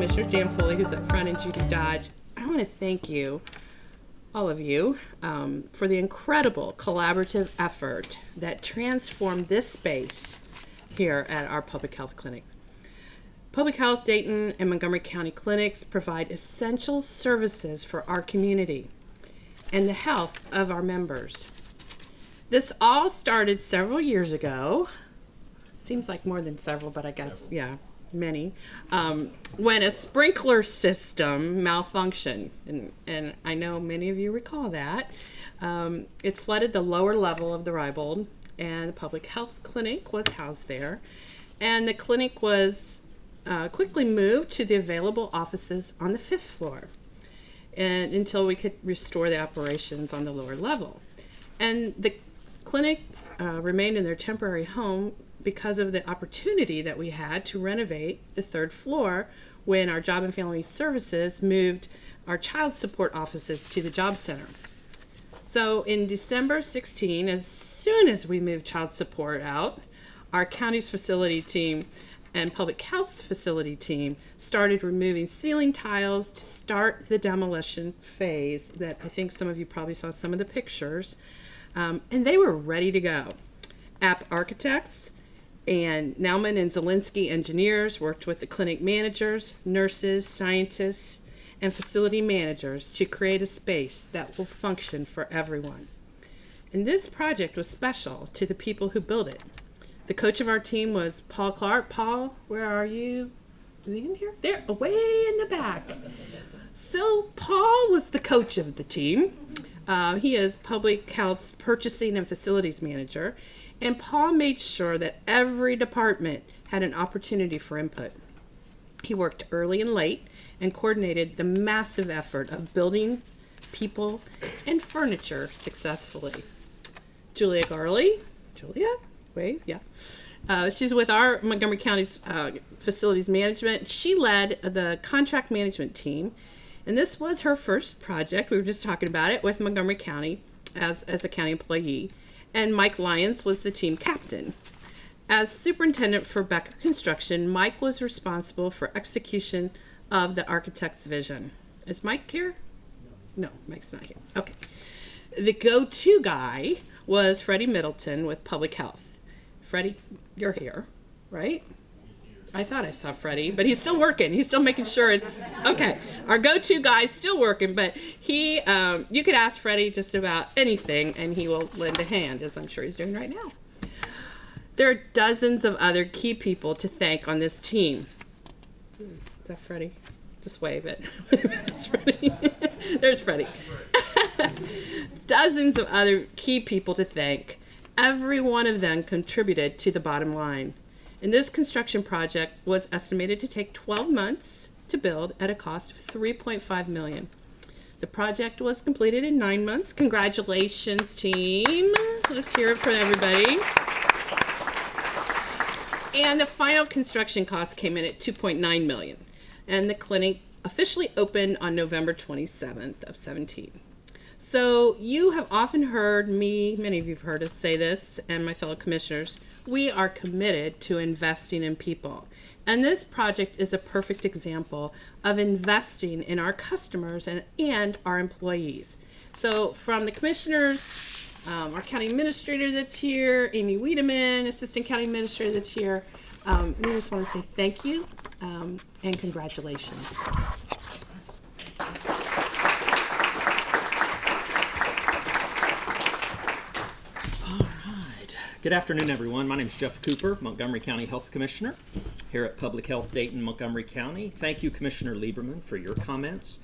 Commissioners, Dan Foley, who's up front, and Judy Dodge. I want to thank you, all of you, for the incredible collaborative effort that transformed this space here at our public health clinic. Public Health Dayton and Montgomery County clinics provide essential services for our community and the health of our members. This all started several years ago. Seems like more than several, but I guess, yeah, many. When a sprinkler system malfunctioned, and I know many of you recall that. It flooded the lower level of the Reibold, and the public health clinic was housed there. And the clinic was quickly moved to the available offices on the 5th floor, and until we could restore the operations on the lower level. And the clinic remained in their temporary home because of the opportunity that we had to renovate the 3rd floor when our Job and Family Services moved our child support offices to the Job Center. So in December 16, as soon as we moved child support out, our county's facility team and public health facility team started removing ceiling tiles to start the demolition phase that I think some of you probably saw some of the pictures. And they were ready to go. App architects and Nauman and Zielinski engineers worked with the clinic managers, nurses, scientists, and facility managers to create a space that will function for everyone. And this project was special to the people who built it. The coach of our team was Paul Clark. Paul, where are you? Is he in here? There, way in the back. So Paul was the coach of the team. He is public health's purchasing and facilities manager. And Paul made sure that every department had an opportunity for input. He worked early and late and coordinated the massive effort of building people and furniture successfully. Julia Garley, wave, yeah. She's with our Montgomery County's facilities management. She led the contract management team, and this was her first project. We were just talking about it with Montgomery County as a county employee. And Mike Lyons was the team captain. As superintendent for Becker Construction, Mike was responsible for execution of the architect's vision. Is Mike here? No, Mike's not here. Okay. The go-to guy was Freddie Middleton with Public Health. Freddie, you're here, right? I thought I saw Freddie, but he's still working. He's still making sure it's okay. Our go-to guy's still working, but he, you could ask Freddie just about anything, and he will lend a hand, as I'm sure he's doing right now. There are dozens of other key people to thank on this team. Is that Freddie? Just wave it. It's Freddie. There's Freddie. Dozens of other key people to thank. Every one of them contributed to the bottom line. And this construction project was estimated to take 12 months to build at a cost of $3.5 million. The project was completed in 9 months. Congratulations, team. Let's hear it for everybody. And the final construction cost came in at $2.9 million. And the clinic officially opened on November 27th of 17. So you have often heard me, many of you have heard us say this, and my fellow commissioners, we are committed to investing in people. And this project is a perfect example of investing in our customers and our employees. So from the commissioners, our county administrator that's here, Amy Wiedemann, assistant county administrator that's here, we just want to say thank you and congratulations. Good afternoon, everyone. My name is Jeff Cooper, Montgomery County Health Commissioner here at Public Health Dayton, Montgomery County. Thank you, Commissioner Lieberman, for your comments.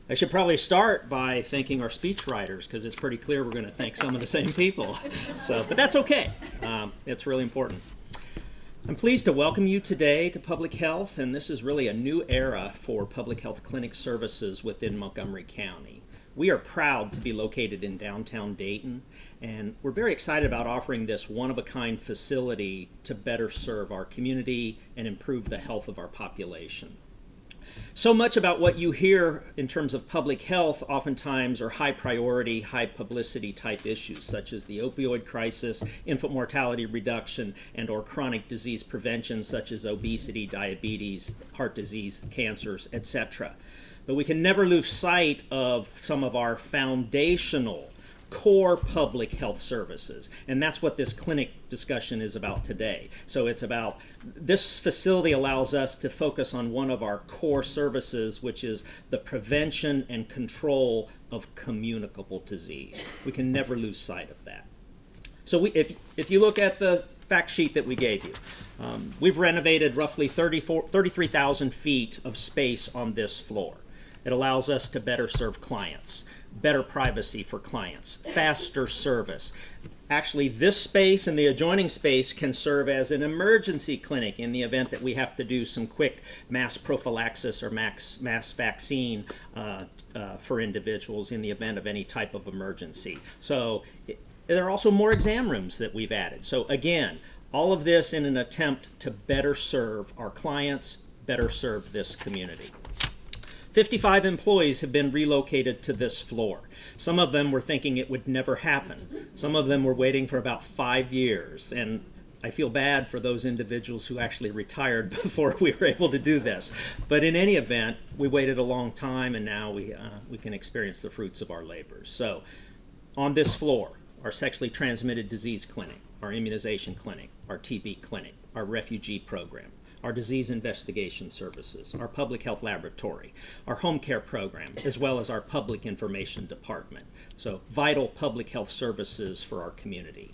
I should probably start by thanking our speech writers because it's pretty clear we're going to thank some of the same people. But that's okay. It's really important. I'm pleased to welcome you today to Public Health, and this is really a new era for public health clinic services within Montgomery County. We are proud to be located in downtown Dayton, and we're very excited about offering this one-of-a-kind facility to better serve our community and improve the health of our population. So much about what you hear in terms of public health oftentimes are high priority, high publicity type issues, such as the opioid crisis, infant mortality reduction, and or chronic disease prevention, such as obesity, diabetes, heart disease, cancers, etc. But we can never lose sight of some of our foundational core public health services. And that's what this clinic discussion is about today. So it's about, this facility allows us to focus on one of our core services, which is the prevention and control of communicable disease. We can never lose sight of that. So if you look at the fact sheet that we gave you, we've renovated roughly 33,000 feet of space on this floor. It allows us to better serve clients, better privacy for clients, faster service. Actually, this space and the adjoining space can serve as an emergency clinic in the event that we have to do some quick mass prophylaxis or mass vaccine for individuals in the event of any type of emergency. So there are also more exam rooms that we've added. So again, all of this in an attempt to better serve our clients, better serve this community. 55 employees have been relocated to this floor. Some of them were thinking it would never happen. Some of them were waiting for about 5 years. And I feel bad for those individuals who actually retired before we were able to do this. But in any event, we waited a long time, and now we can experience the fruits of our labors. So on this floor, our sexually transmitted disease clinic, our immunization clinic, our TB clinic, our refugee program, our disease investigation services, our public health laboratory, our home care program, as well as our public information department. So vital public health services for our community.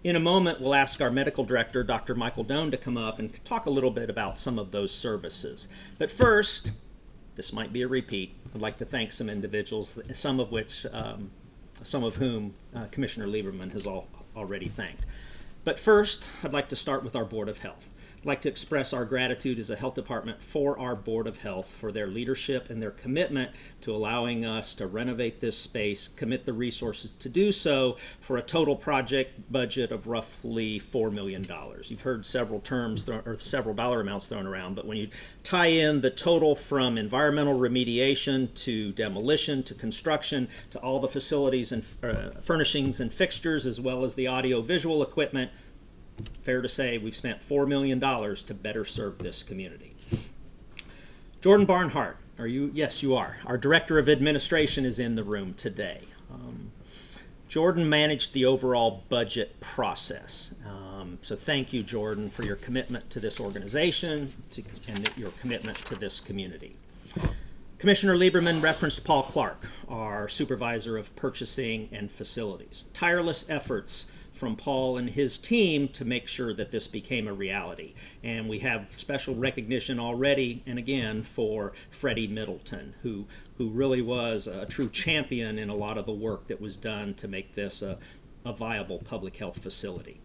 In a moment, we'll ask our medical director, Dr. Michael Doan, to come up and talk a little bit about some of those services. But first, this might be a repeat. I'd like to thank some individuals, some of whom Commissioner Lieberman has already thanked. But first, I'd like to start with our Board of Health. I'd like to express our gratitude as a health department for our Board of Health for their leadership and their commitment to allowing us to renovate this space, commit the resources to do so for a total project budget of roughly $4 million. You've heard several terms or several dollar amounts thrown around, but when you tie in the total from environmental remediation to demolition to construction to all the facilities and furnishings and fixtures, as well as the audio-visual equipment, fair to say we've spent $4 million to better serve this community. Jordan Barnhart, are you? Yes, you are. Our Director of Administration is in the room today. Jordan managed the overall budget process. So thank you, Jordan, for your commitment to this organization and your commitment to this community. Commissioner Lieberman referenced Paul Clark, our Supervisor of Purchasing and Facilities. Tireless efforts from Paul and his team to make sure that this became a reality. And we have special recognition already, and again, for Freddie Middleton, who really was a true champion in a lot of the work that was done to make this a viable public health facility.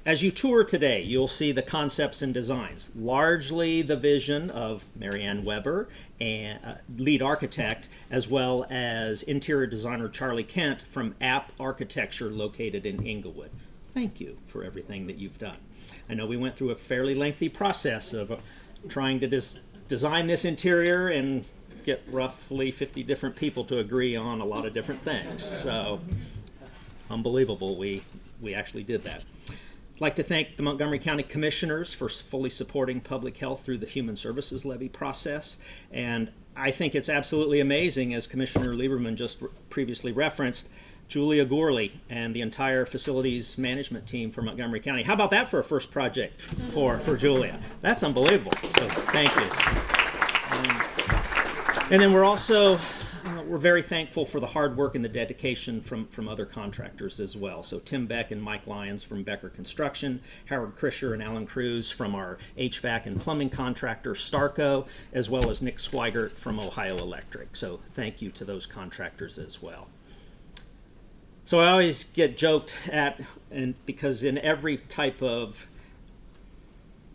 As you tour today, you'll see the concepts and designs, largely the vision of Marianne Weber, and lead architect, as well as interior designer Charlie Kent from App Architecture located in Inglewood. Thank you for everything that you've done. I know we went through a fairly lengthy process of trying to design this interior and get roughly 50 different people to agree on a lot of different things. So, unbelievable, we actually did that. I'd like to thank the Montgomery County Commissioners for fully supporting public health through the Human Services Levy process. And I think it's absolutely amazing, as Commissioner Lieberman just previously referenced, Julia Gorley and the entire facilities management team for Montgomery County. How about that for a first project for Julia? That's unbelievable. So thank you. And then we're very thankful for the hard work and the dedication from other contractors as well. So Tim Beck and Mike Lyons from Becker Construction, Howard Krischer and Alan Cruz from our HVAC and plumbing contractor Starco, as well as Nick Swigert from Ohio Electric. So thank you to those contractors as well. So I always get joked at, and because in every type of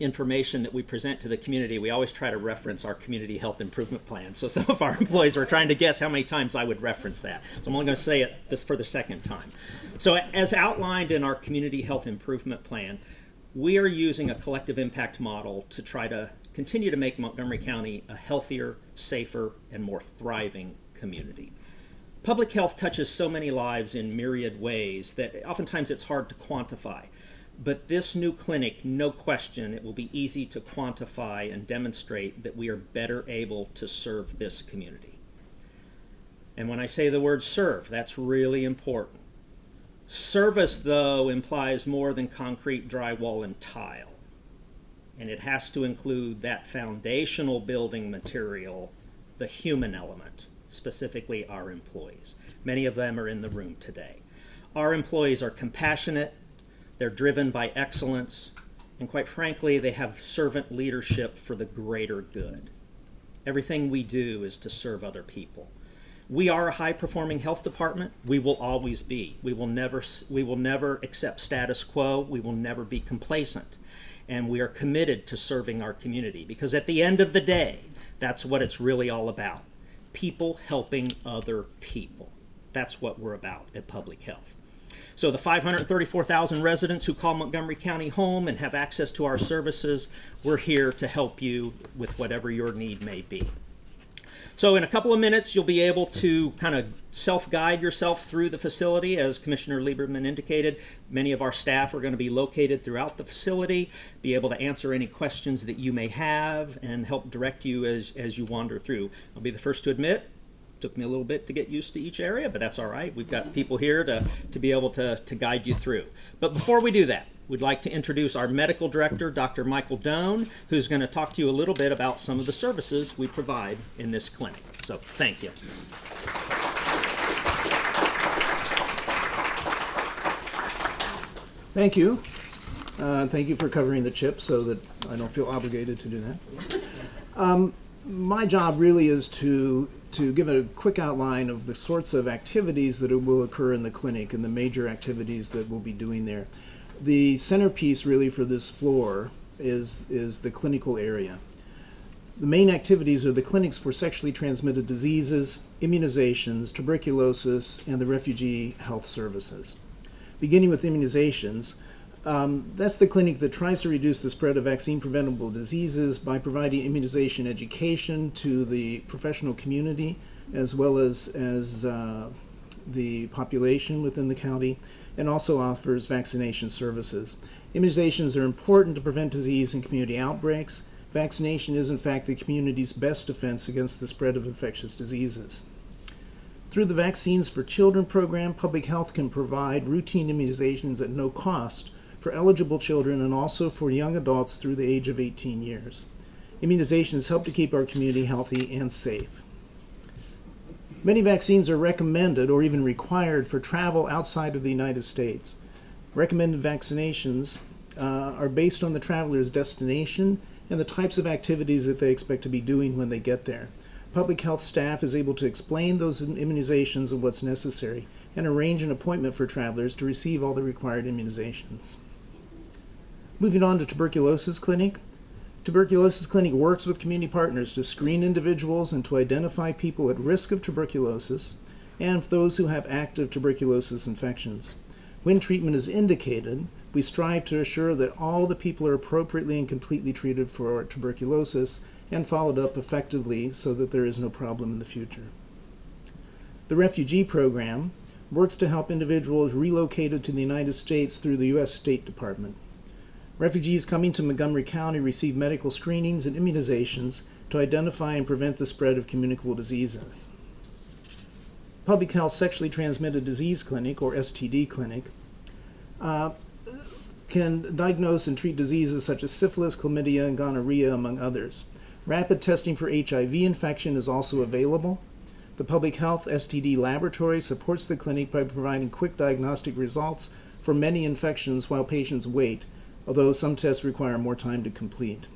information that we present to the community, we always try to reference our community health improvement plan. So some of our employees are trying to guess how many times I would reference that. So I'm only going to say it this for the second time. So as outlined in our community health improvement plan, we are using a collective impact model to try to continue to make Montgomery County a healthier, safer, and more thriving community. Public health touches so many lives in myriad ways that oftentimes it's hard to quantify. But this new clinic, no question, it will be easy to quantify and demonstrate that we are better able to serve this community. And when I say the word serve, that's really important. Service, though, implies more than concrete, drywall, and tile. And it has to include that foundational building material, the human element, specifically our employees. Many of them are in the room today. Our employees are compassionate, they're driven by excellence, and quite frankly, they have servant leadership for the greater good. Everything we do is to serve other people. We are a high-performing health department. We will always be. We will never accept status quo. We will never be complacent. And we are committed to serving our community because at the end of the day, that's what it's really all about. People helping other people. That's what we're about at Public Health. So the 534,000 residents who call Montgomery County home and have access to our services, we're here to help you with whatever your need may be. So in a couple of minutes, you'll be able to kind of self-guide yourself through the facility. As Commissioner Lieberman indicated, many of our staff are going to be located throughout the facility, be able to answer any questions that you may have and help direct you as you wander through. I'll be the first to admit, it took me a little bit to get used to each area, but that's all right. We've got people here to be able to guide you through. But before we do that, we'd like to introduce our medical director, Dr. Michael Doan, who's going to talk to you a little bit about some of the services we provide in this clinic. So thank you. Thank you. Thank you for covering the chip so that I don't feel obligated to do that. My job really is to give a quick outline of the sorts of activities that will occur in the clinic and the major activities that we'll be doing there. The centerpiece really for this floor is the clinical area. The main activities are the clinics for sexually transmitted diseases, immunizations, tuberculosis, and the refugee health services. Beginning with immunizations, that's the clinic that tries to reduce the spread of vaccine-preventable diseases by providing immunization education to the professional community as well as the population within the county, and also offers vaccination services. Immunizations are important to prevent disease and community outbreaks. Vaccination is, in fact, the community's best defense against the spread of infectious diseases. Through the Vaccines for Children program, Public Health can provide routine immunizations at no cost for eligible children and also for young adults through the age of 18 years. Immunizations help to keep our community healthy and safe. Many vaccines are recommended or even required for travel outside of the United States. Recommended vaccinations are based on the traveler's destination and the types of activities that they expect to be doing when they get there. Public health staff is able to explain those immunizations and what's necessary and arrange an appointment for travelers to receive all the required immunizations. Moving on to tuberculosis clinic. Tuberculosis clinic works with community partners to screen individuals and to identify people at risk of tuberculosis and those who have active tuberculosis infections. When treatment is indicated, we strive to assure that all the people are appropriately and completely treated for tuberculosis and followed up effectively so that there is no problem in the future. The refugee program works to help individuals relocated to the United States through the U.S. State Department. Refugees coming to Montgomery County receive medical screenings and immunizations to identify and prevent the spread of communicable diseases. Public Health Sexually Transmitted Disease Clinic, or STD Clinic, can diagnose and treat diseases such as syphilis, chlamydia, and gonorrhea, among others. Rapid testing for HIV infection is also available. The Public Health STD Laboratory supports the clinic by providing quick diagnostic results for many infections while patients wait, although some tests require more time to complete.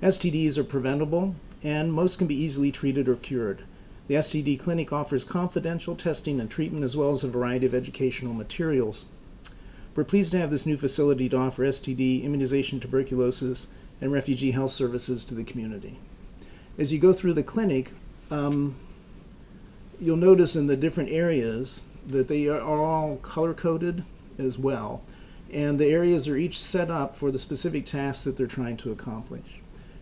STDs are preventable, and most can be easily treated or cured. The STD Clinic offers confidential testing and treatment as well as a variety of educational materials. We're pleased to have this new facility to offer STD, immunization, tuberculosis, and refugee health services to the community. As you go through the clinic, you'll notice in the different areas that they are all color-coded as well, and the areas are each set up for the specific tasks that they're trying to accomplish.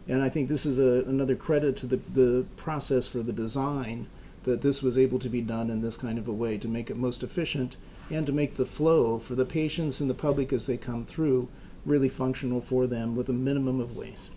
And I think this is another credit to the process for the design, that this was able to be done in this kind of a way to make it most efficient and to make the flow for the patients and the public as they come through really functional for them with a minimum of waste.